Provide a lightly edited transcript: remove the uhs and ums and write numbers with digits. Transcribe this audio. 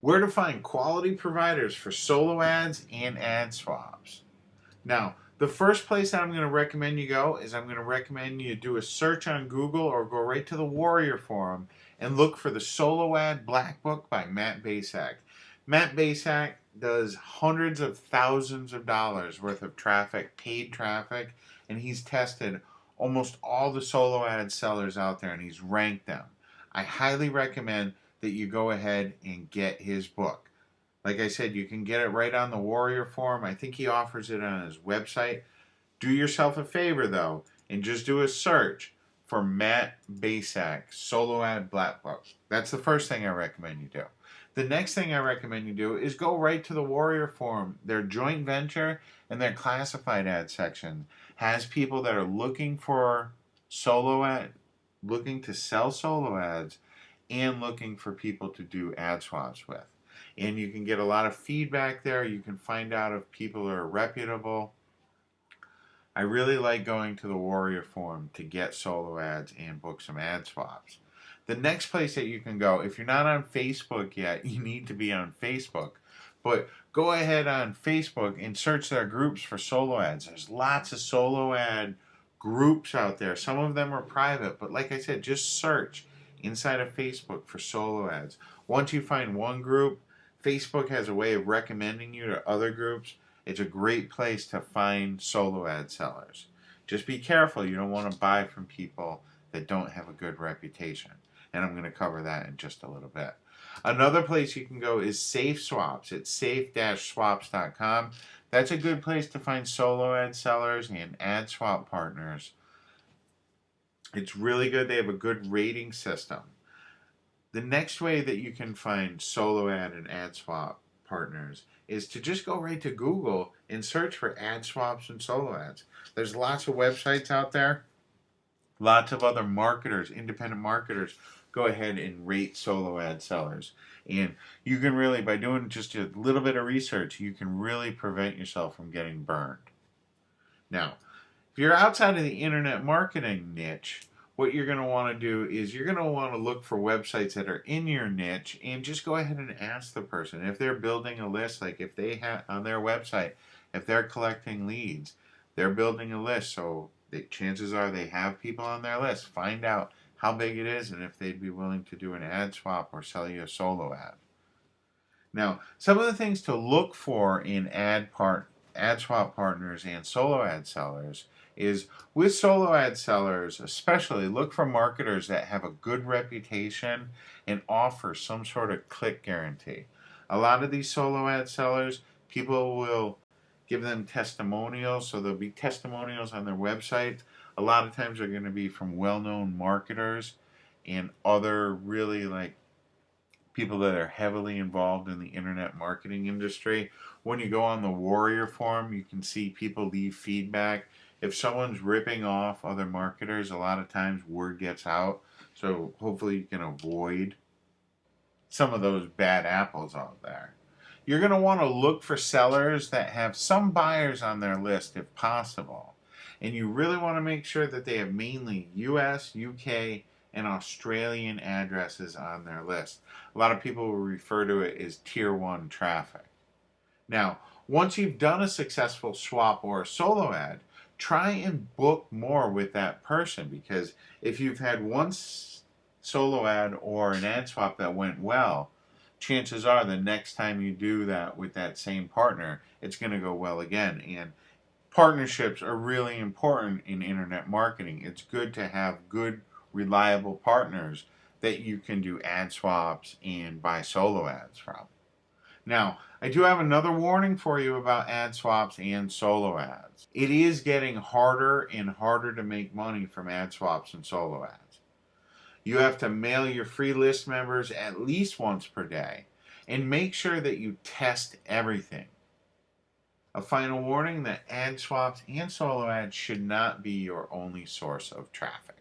Where to find quality providers for solo ads and ad swaps. Now, the first place that I'm going to recommend you go is I'm going to recommend you do a search on Google or go right to the Warrior Forum and look for the Solo Ad Black Book by Matt Basak. Matt Basak does hundreds of thousands of dollars worth of traffic, paid traffic, and he's tested almost all the solo ad sellers out there and he's ranked them. I highly recommend that you go ahead and get his book. Like I said, you can get it right on the Warrior Forum. I think he offers it on his website. Do yourself a favor, though, and just do a search for Matt Basak Solo Ad Black Book. That's the first thing I recommend you do. The next thing I recommend you do is go right to the Warrior Forum. Their joint venture and their classified ad section has people that are looking for solo ad, looking to sell solo ads, and looking for people to do ad swaps with. And you can get a lot of feedback there. You can find out if people are reputable. I really like going to the Warrior Forum to get solo ads and book some ad swaps. The next place that you can go, if you're not on Facebook yet, you need to be on Facebook. But go ahead on Facebook and search their groups for solo ads. There's lots of solo ad groups out there. Some of them are private, but like I said, just search inside of Facebook for solo ads. Once you find one group, Facebook has a way of recommending you to other groups. It's a great place to find solo ad sellers. Just be careful. You don't want to buy from people that don't have a good reputation. And I'm going to cover that in just a little bit. Another place you can go is Safe Swaps. It's safe-swaps.com. That's a good place to find solo ad sellers and ad swap partners. It's really good. They have a good rating system. The next way that you can find solo ad and ad swap partners is to just go right to Google and search for ad swaps and solo ads. There's lots of websites out there. Lots of other marketers, independent marketers, go ahead and rate solo ad sellers. And you can really, by doing just a little bit of research, you can really prevent yourself from getting burned. Now, if you're outside of the internet marketing niche, what you're going to want to do is you're going to want to look for websites that are in your niche and just go ahead and ask the person if they're building a list, like if they have on their website, if they're collecting leads, they're building a list, so the chances are they have people on their list. Find out how big it is and if they'd be willing to do an ad swap or sell you a solo ad. Now, some of the things to look for in ad swap partners and solo ad sellers is with solo ad sellers, especially look for marketers that have a good reputation and offer some sort of click guarantee. A lot of these solo ad sellers, people will give them testimonials, so there'll be testimonials on their website. A lot of times they're going to be from well-known marketers and other really like people that are heavily involved in the internet marketing industry. When you go on the Warrior Forum, you can see people leave feedback. If someone's ripping off other marketers, a lot of times word gets out. So hopefully you can avoid some of those bad apples out there. You're going to want to look for sellers that have some buyers on their list if possible. And you really want to make sure that they have mainly US, UK, and Australian addresses on their list. A lot of people will refer to it as tier 1 traffic. Now, once you've done a successful swap or a solo ad, try and book more with that person, because if you've had one solo ad or an ad swap that went well, chances are the next time you do that with that same partner, it's going to go well again. And partnerships are really important in internet marketing. It's good to have good, reliable partners that you can do ad swaps and buy solo ads from. Now, I do have another warning for you about ad swaps and solo ads. It is getting harder and harder to make money from ad swaps and solo ads. You have to mail your free list members at least once per day and make sure that you test everything. A final warning that ad swaps and solo ads should not be your only source of traffic.